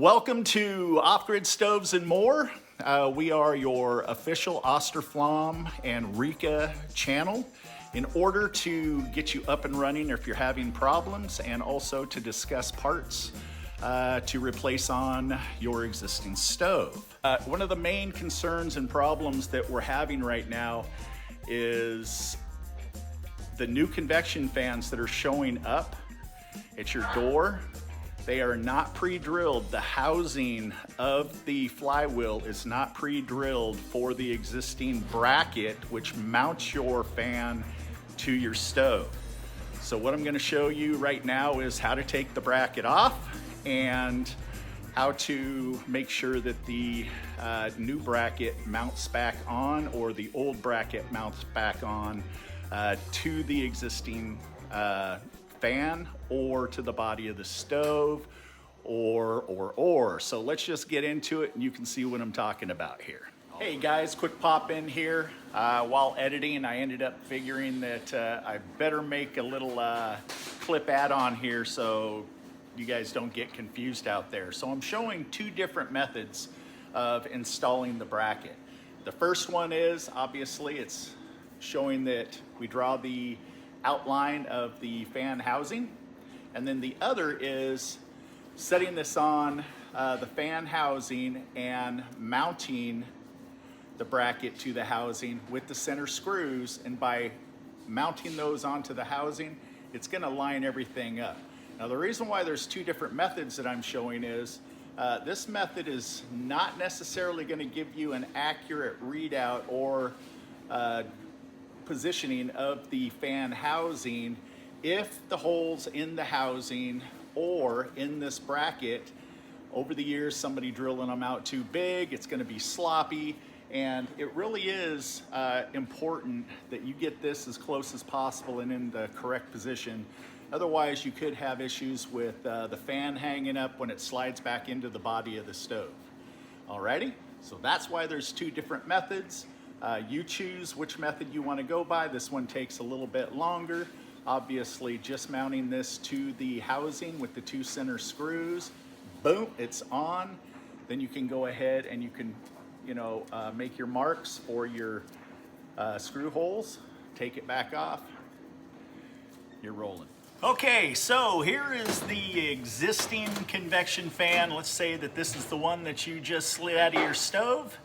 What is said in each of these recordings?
Welcome to Off-Grid Stoves and More. We are your official AUSTROFLAMM and RIKA channel in order to get you up and running if you're having problems, and also to discuss parts to replace on your existing stove. One of the main concerns and problems that we're having right now is the new convection fans that are showing up at your door. They are not pre-drilled. The housing of the flywheel is not pre-drilled for the existing bracket which mounts your fan to your stove. So what I'm going to show you right now is how to take the bracket off and how to make sure that the new bracket mounts back on, or the old bracket mounts back on to the existing fan or to the body of the stove, or. So let's just get into it and you can see what I'm talking about here. Hey guys, quick pop in here. While editing, I ended up figuring that I better make a little clip add-on here so you guys don't get confused out there. So I'm showing two different methods of installing the bracket. The first one is, obviously, it's showing that we draw the outline of the fan housing, and then the other is setting this on the fan housing and mounting the bracket to the housing with the center screws, and by mounting those onto the housing, it's going to line everything up. Now the reason why there's two different methods that I'm showing is this method is not necessarily going to give you an accurate readout or positioning of the fan housing if the holes in the housing or in this bracket, over the years somebody drilling them out too big, it's going to be sloppy, and it really is important that you get this as close as possible and in the correct position. Otherwise you could have issues with the fan hanging up when it slides back into the body of the stove. Alrighty, so that's why there's two different methods. You choose which method you want to go by. This one takes a little bit longer. Obviously, just mounting this to the housing with the two center screws, boom, it's on. Then you can go ahead and you can, make your marks for your screw holes. Take it back off. You're rolling. Okay, so here is the existing convection fan. Let's say that this is the one that you just slid out of your stove.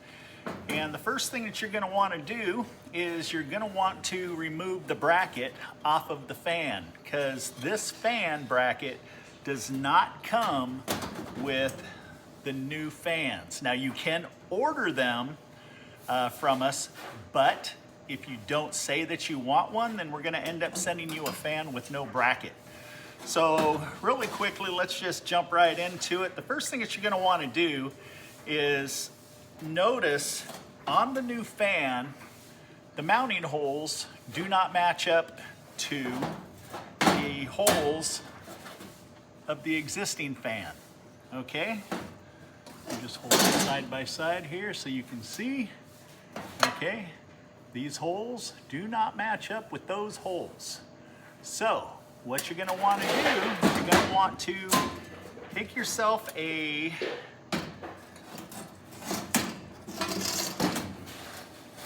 And the first thing that you're going to want to do is you're going to want to remove the bracket off of the fan, because this fan bracket does not come with the new fans. Now you can order them from us, but if you don't say that you want one, then we're going to end up sending you a fan with no bracket. So really quickly, let's just jump right into it. The first thing that you're going to want to do is notice on the new fan, the mounting holes do not match up to the holes of the existing fan. Okay? I'll just hold it side by side here so you can see. Okay? These holes do not match up with those holes. So, what you're going to want to do, you're going to want to take yourself a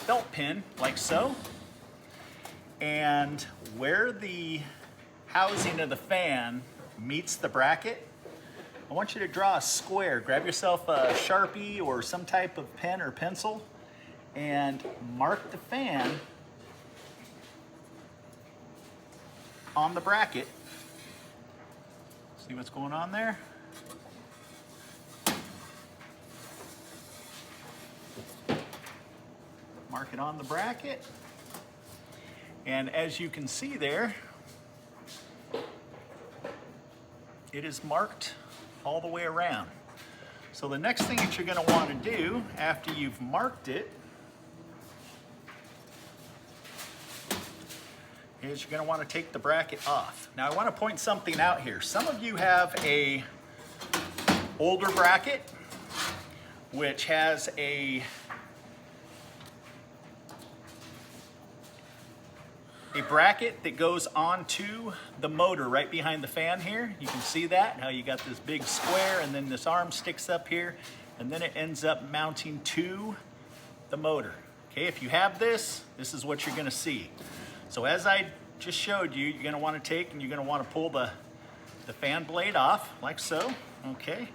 felt pin, like so, and where the housing of the fan meets the bracket, I want you to draw a square. Grab yourself a Sharpie or some type of pen or pencil and mark the fan on the bracket. See what's going on there? Mark it on the bracket, and as you can see there, it is marked all the way around. So the next thing that you're going to want to do after you've marked it is you're going to want to take the bracket off. Now I want to point something out here. Some of you have a older bracket which has a a bracket that goes onto the motor right behind the fan here. You can see that, how you got this big square and then this arm sticks up here and then it ends up mounting to the motor. Okay, if you have this, this is what you're gonna see. So as I just showed you, you're gonna wanna take and you're gonna wanna pull the fan blade off, like so, okay?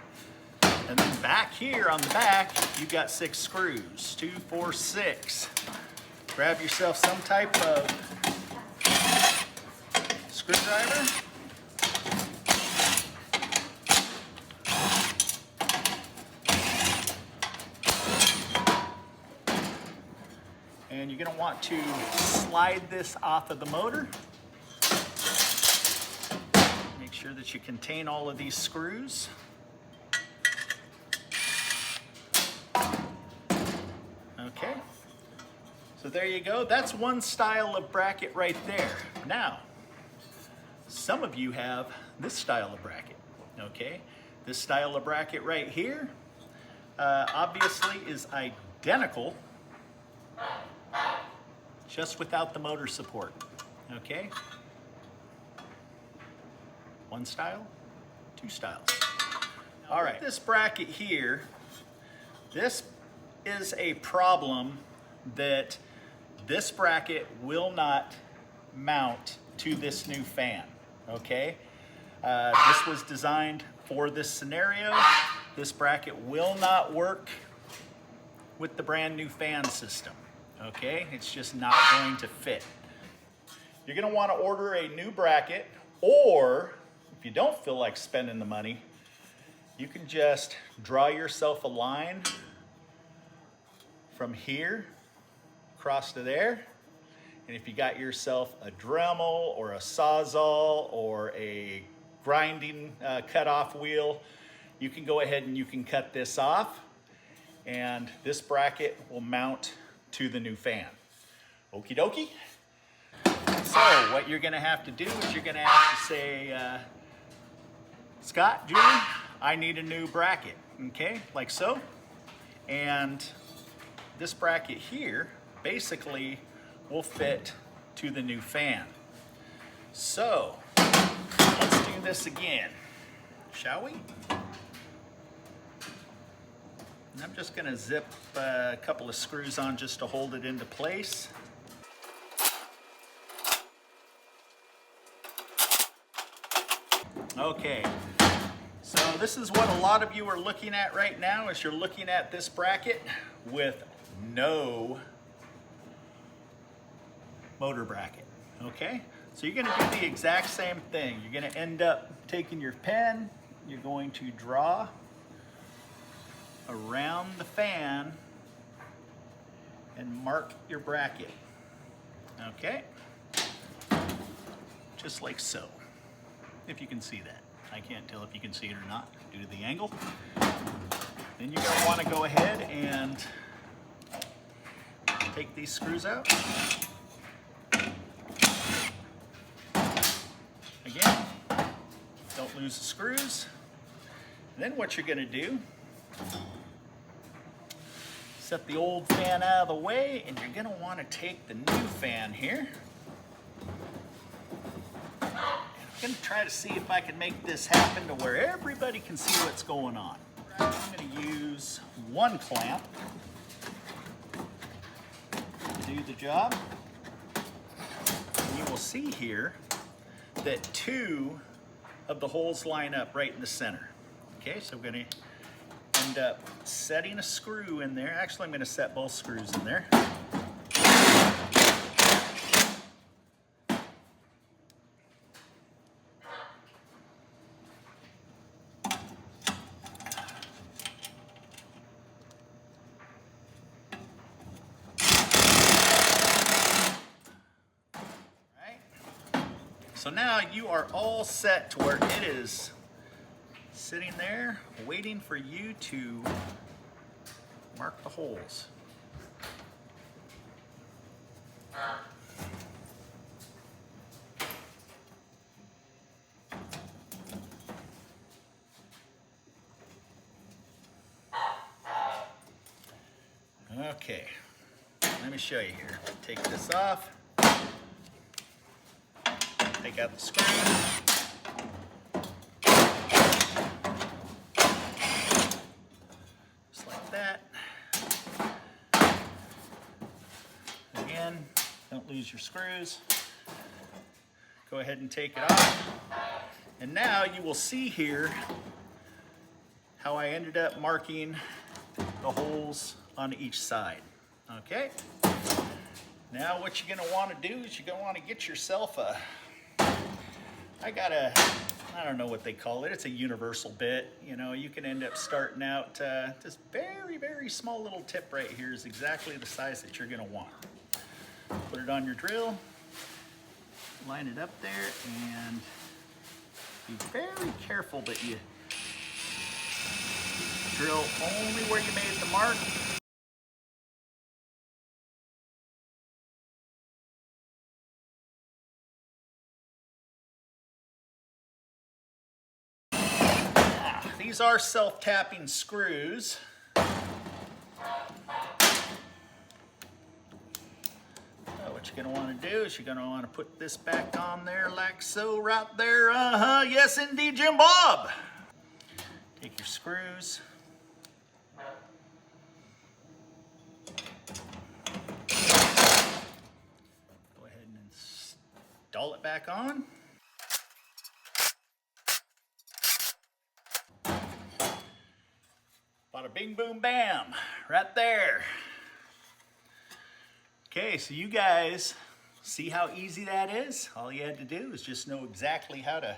And then back here on the back, you've got 6 screws, 2, 4, 6. Grab yourself some type of screwdriver. And you're gonna want to slide this off of the motor. Make sure that you contain all of these screws. Okay, so there you go. That's one style of bracket right there. Now, some of you have this style of bracket, okay? This style of bracket right here, obviously is identical, just without the motor support, okay? One style, 2 styles. All right, this bracket here, this is a problem that this bracket will not mount to this new fan, okay? This was designed for this scenario. This bracket will not work with the brand new fan system, okay? It's just not going to fit. You're gonna wanna order a new bracket, or if you don't feel like spending the money, you can just draw yourself a line from here across to there. And if you got yourself a Dremel or a Sawzall or a grinding cutoff wheel, you can go ahead and you can cut this off, and this bracket will mount to the new fan. Okie dokie. So what you're gonna have to do is you're gonna have to say, Scott, Julie, I need a new bracket, okay, like so. And this bracket here basically will fit to the new fan. So let's do this again, shall we? And I'm just gonna zip a couple of screws on just to hold it into place. Okay, so this is what a lot of you are looking at right now, is you're looking at this bracket with no motor bracket, okay? So you're gonna do the exact same thing. You're gonna end up taking your pen, you're going to draw around the fan and mark your bracket, okay? Just like so, if you can see that. I can't tell if you can see it or not due to the angle. Then you're gonna wanna go ahead and take these screws out. Again, don't lose the screws. And then what you're gonna do, set the old fan out of the way, and you're gonna wanna take the new fan here. And I'm gonna try to see if I can make this happen to where everybody can see what's going on. I'm gonna use one clamp to do the job. And you will see here that 2 of the holes line up right in the center. Okay, so we're gonna end up setting a screw in there. Actually, I'm gonna set both screws in there. So now you are all set to where it is sitting there waiting for you to mark the holes. Okay, let me show you here. Take this off. Take out the screw. Just like that. Again, don't lose your screws. Go ahead and take it off. And now you will see here how I ended up marking the holes on each side. Okay? Now what you're gonna wanna do is you're gonna wanna get yourself a, I don't know what they call it, it's a universal bit. You know, you can end up starting out, this very, very small little tip right here is exactly the size that you're gonna want. Put it on your drill, line it up there, and be very careful that you drill only where you made the mark. These are self-tapping screws. What you're gonna wanna do is you're gonna wanna put this back on there like so, right there. Yes indeed, Jim Bob. Take your screws. Go ahead and install it back on. Bada bing, boom, bam, right there. Okay, so you guys see how easy that is? All you had to do is just know exactly how to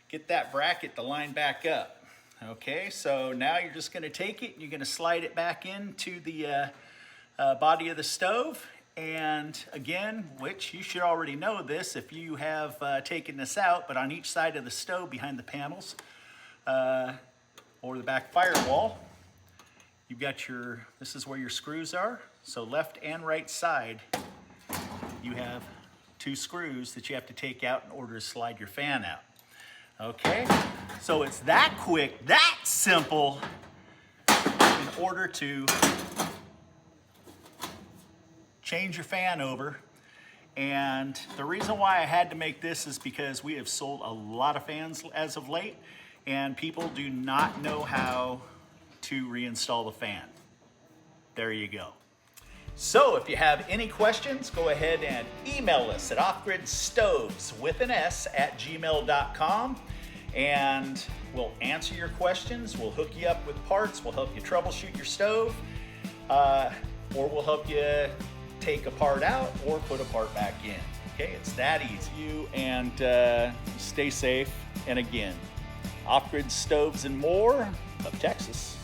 get that bracket to line back up. Okay, so now you're just gonna take it and you're gonna slide it back into the body of the stove. And again, which you should already know this if you have taken this out, but on each side of the stove behind the panels or the back firewall, you've got your, this is where your screws are. So left and right side, you have two screws that you have to take out in order to slide your fan out. Okay, so it's that quick, that simple in order to change your fan over. And the reason why I had to make this is because we have sold a lot of fans as of late, and people do not know how to reinstall the fan. There you go. So if you have any questions, go ahead and email us at offgridstoves@gmail.com, and we'll answer your questions. We'll hook you up with parts. We'll help you troubleshoot your stove, or we'll help you take a part out or put a part back in. Okay, it's that easy. You and stay safe. And again, Off-Grid Stoves and More of Texas.